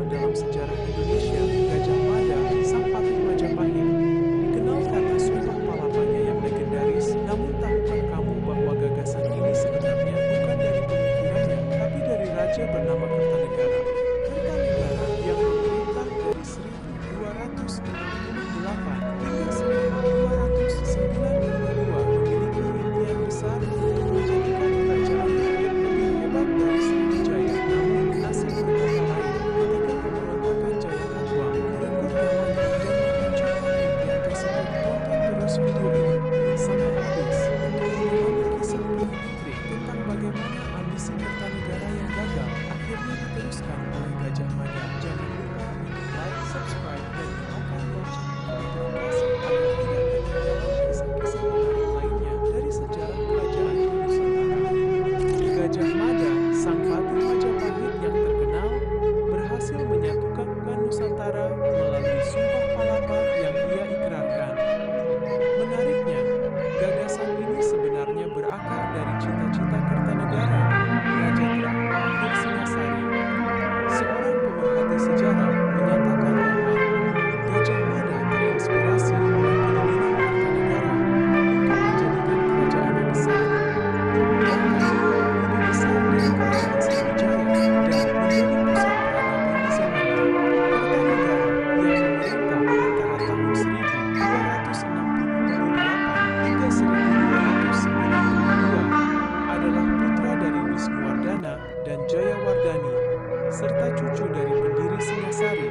dalam sejarah Indonesia, Gajah Mada, sang patih Majapahit, dikenal karena Sumpah Palapanya yang legendaris. Namun tahukah kamu bahwa gagasan ini sebenarnya bukan dari pemikirannya, tapi dari raja bernama Kertanegara. Kertanegara yang memerintah dari 1268 hingga 1292 memiliki impian besar untuk menjadikan kerajaan rakyat lebih hebat dari Sriwijaya. Namun, nasib berkata lain ketika pemberontakan Jayakatwang merenggut nyamannya dan menghancurkan impian tersebut. Tonton terus video ini sampai habis untuk memahami kisah Bumi Putri tentang bagaimana ambisi Kertanegara yang gagal akhirnya diteruskan oleh Gajah Mada. Jangan lupa untuk like, subscribe, dan nyalakan lonceng notifikasi agar tidak ketinggalan kisah-kisah menarik lainnya dari sejarah kerajaan di Nusantara. Gajah Mada, sang patih Majapahit yang terkenal, berhasil menyatukan Nusantara melalui Sumpah Palapa yang ia ikrarkan. Menariknya, gagasan ini sebenarnya berakar dari cita-cita Kertanegara, Raja terakhir Singasari. Seorang pemerhati sejarah menyatakan bahwa Gajah Mada terinspirasi oleh keinginan Kertanegara untuk menjadikan kerajaan yang besar, bahkan lebih besar dari kerajaan Sriwijaya, dan menjadi pusat peradaban di zamannya. Kertanegara yang memerintah antara tahun 1268 hingga 1292 adalah putra dari Wisnuwardana dan Jayawardani, serta cucu dari pendiri Singasari,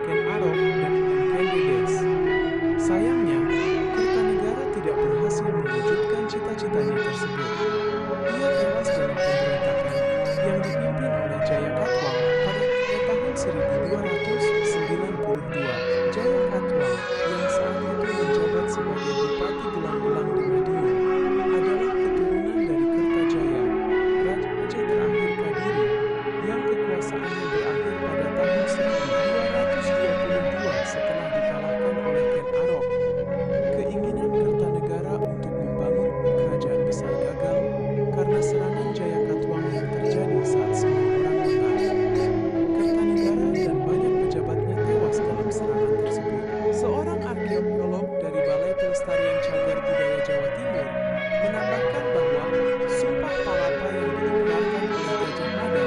Ken Arok dan Ken Dedes. Sayangnya, Kertanegara tidak berhasil mewujudkan cita-citanya tersebut. Ia tewas dalam pemberontakan yang dipimpin oleh Jayakatwang pada tahun 1292. Jayakatwang yang saat itu menjabat sebagai Bupati Gelang-Gelang di Madiun adalah keturunan dari Kertajaya, raja terakhir Kadiri, yang kekuasaannya berakhir pada tahun 1222 setelah dikalahkan oleh Ken Arok. Keinginan Kertanegara untuk membangun kerajaan besar gagal karena serangan Jayakatwang yang terjadi saat semua orang lengah. Kertanegara dan banyak pejabatnya tewas dalam serangan tersebut. Seorang arkeolog dari Balai Pelestarian Cagar Budaya Jawa Timur menambahkan bahwa Sumpah Palapa yang diikrarkan oleh Gajah Mada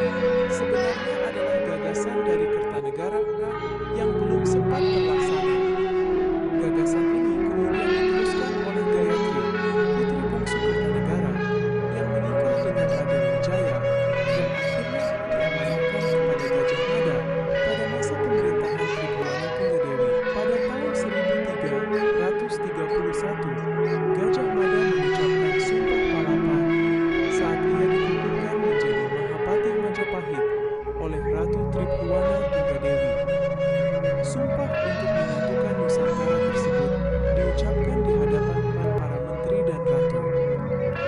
sebenarnya adalah gagasan dari Kertanegara yang belum sempat terlaksana. Gagasan ini kemudian diteruskan oleh Gayatri, putri bungsu Kertanegara, yang menikah dengan Raden Wijaya dan akhirnya diamanatkan kepada Gajah Mada pada masa pemerintahan Tribhuwana Tunggadewi. Pada tahun 1331, Gajah Mada mengucapkan Sumpah Palapa saat ia dikukuhkan menjadi Mahapatih Majapahit oleh Ratu Tribhuwana Tunggadewi. Sumpah untuk menyatukan Nusantara tersebut diucapkan di hadapan para menteri dan ratu.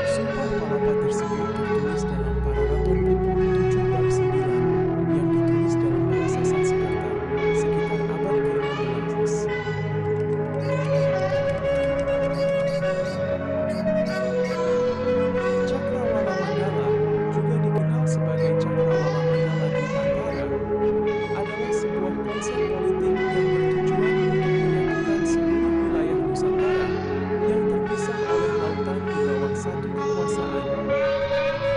Sumpah Palapa tersebut tertulis dalam Pararaton Buku 7 bab 9 yang ditulis dalam bahasa Sanskerta sekitar abad ke-16. Cakrawala Mandala, juga dikenal sebagai Cakrawala Mandala Nusantara, adalah sebuah konsep politik yang bertujuan untuk menyatukan seluruh wilayah Nusantara yang terpisah oleh lautan di bawah satu kekuasaan.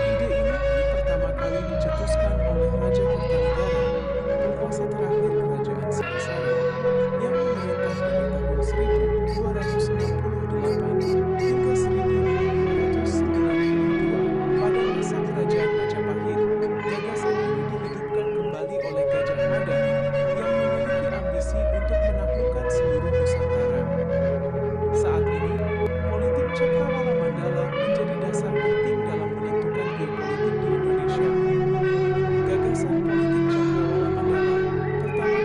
Ide ini pertama kali dicetuskan oleh Raja Kertanegara, penguasa terakhir Kerajaan Singasari, yang memerintah dari tahun 1268 hingga 1292. Pada masa Kerajaan Majapahit, gagasan ini dihidupkan kembali oleh Gajah Mada yang memiliki ambisi untuk menaklukkan seluruh Nusantara. Saat ini, politik Cakrawala Mandala menjadi dasar penting dalam menentukan geopolitik di Indonesia. Gagasan politik Cakrawala Mandala pertama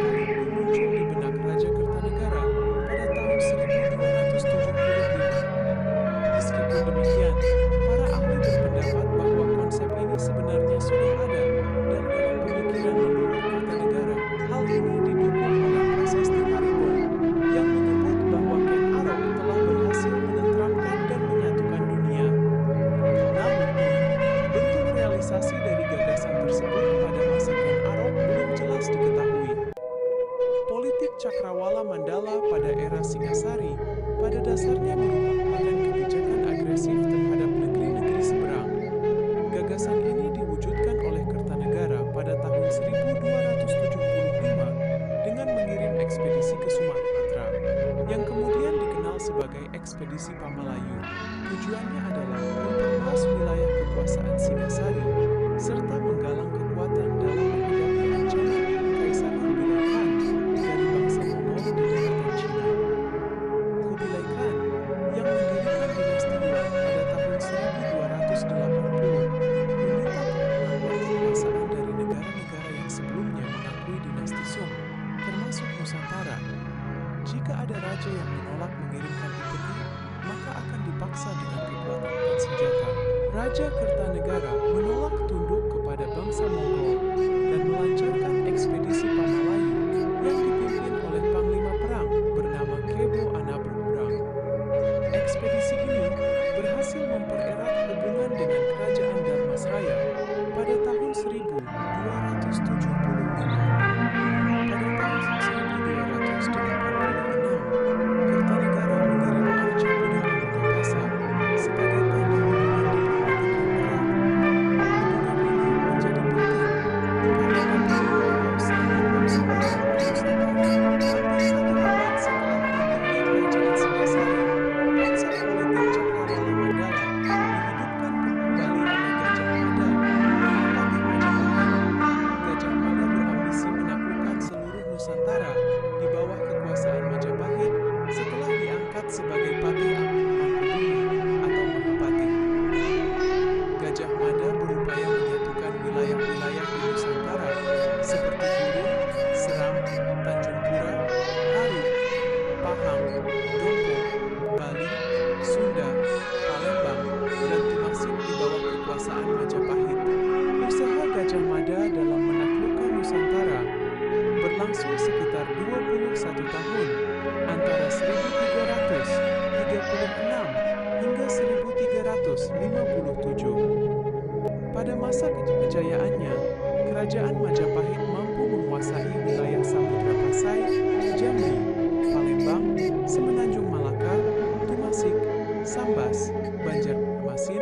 Cakrawala Mandala pada era Singasari pada dasarnya merupakan kebijakan agresif terhadap negeri-negeri seberang. Gagasan ini diwujudkan oleh Kertanegara pada tahun 1275 dengan mengirim ekspedisi ke Sumatera, yang kemudian dikenal sebagai Ekspedisi Pamalayu. Tujuannya adalah memperluas wilayah kekuasaan Singasari, serta menggalang kekuatan dalam menghadapi ancaman Kaisar Kubilai Khan dari bangsa Mongol di daratan Cina. Kubilai Khan, yang mendirikan dinasti Yuan pada tahun 1280, meminta pengakuan kekuasaan dari negara-negara yang sebelumnya mengakui dinasti Song, termasuk Nusantara. Jika ada raja yang menolak mengirimkan upeti, maka akan dipaksa dengan kekuatan senjata. Raja Kertanegara menolak tunduk kepada bangsa Mongol dan melancarkan ekspedisi Pamalayu yang dipimpin oleh Panglima Perang bernama Kebo Anabrang. Ekspedisi ini berhasil mempererat hubungan dengan Kerajaan Dharmasraya pada tahun 1275. Pada tahun 1286, Kertanegara mengirim Arca Budak Amukapasa sebagai tanda hubungan diplomatik yang erat. Hubungan ini menjadi penting karena dapat membawa serangan bangsa Nusantara hampir 1 abad setelah runtuhnya Kerajaan Singasari. Konsep politik Cakrawala Mandala dihidupkan kembali oleh Gajah Mada, Mahapati Majapahit. Gajah Mada berambisi menaklukkan seluruh Nusantara di bawah kekuasaan Majapahit setelah diangkat sebagai Patih Mangkubumi atau Mahapati. Gajah Mada berupaya menyatukan wilayah-wilayah di Nusantara seperti Gurun, Seram, Tanjung Pura, Haru, Pahang, Dompo, Bali, Sunda, Palembang, dan Tumasik di bawah kekuasaan Majapahit. Usaha Gajah Mada dalam menaklukkan Nusantara berlangsung sekitar 21 tahun, antara 1336 hingga 1357. Pada masa kejayaannya, Kerajaan Majapahit mampu menguasai wilayah Samudra Pasai, Jambi, Palembang, Semenanjung Malaka, Tumasik, Sambas, Banjarmasin,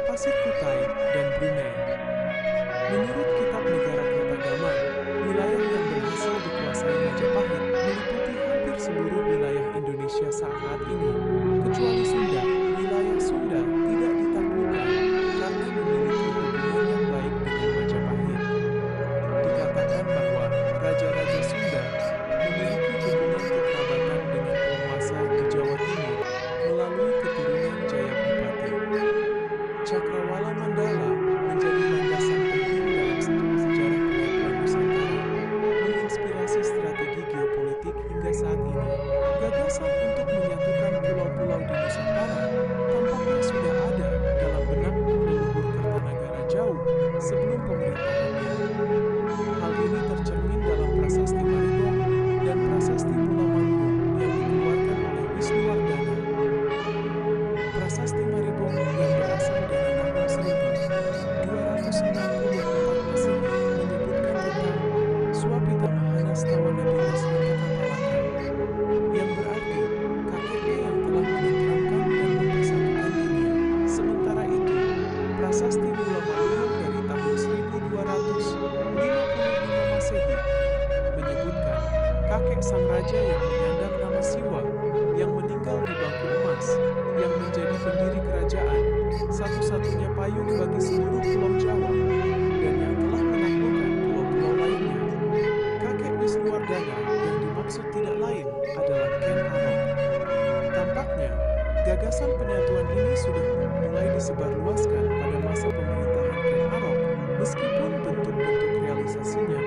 Pasir Kutai, dan Brunei. Menurut Kitab Negara Kertagama, wilayah yang berhasil dikuasai Majapahit meliputi hampir seluruh wilayah Indonesia saat ini, kecuali Sunda. Wilayah Sunda tidak ditaklukkan karena memiliki hubungan yang baik dengan Majapahit. Dikatakan bahwa Raja-Raja Sunda memiliki hubungan kekerabatan dengan penguasa di Jawa Timur melalui keturunan Jayabupati. Cakrawala Mandala menjadi landasan penting dalam sejarah penyakuan Nusantara, menginspirasi strategi geopolitik hingga saat ini. Gagasan untuk menyatukan pulau-pulau di Nusantara tampaknya sudah ada dalam benak leluhur Kertanagara jauh sebelum pemerintahannya. Hal ini tercermin dalam Prasasti Maribong dan Prasasti Pulau Mangrove yang dikeluarkan oleh Wisnuwardana. Prasasti Maribong yang berasal dari tahun 1294 Masehi menyebutkan tentang Swapitamahanas Tawanadinas Rangkapalaka, yang berarti kakeknya yang telah menenteramkan dan mempersatukan dunia. Sementara itu, Prasasti Pulau Mangrove dari tahun 1255 Masehi menyebutkan kakek sang raja yang menyandang nama Siwa yang meninggal di bangku emas, yang menjadi pendiri kerajaan, satu-satunya payung bagi seluruh pulau Jawa, dan yang telah menaklukkan pulau-pulau lainnya. Kakek Wisnuwardana yang dimaksud tidak lain adalah Ken Arok. Tampaknya, gagasan penyatuan ini sudah mulai disebarluaskan pada masa pemerintahan Ken Arok, meskipun bentuk-bentuk realisasinya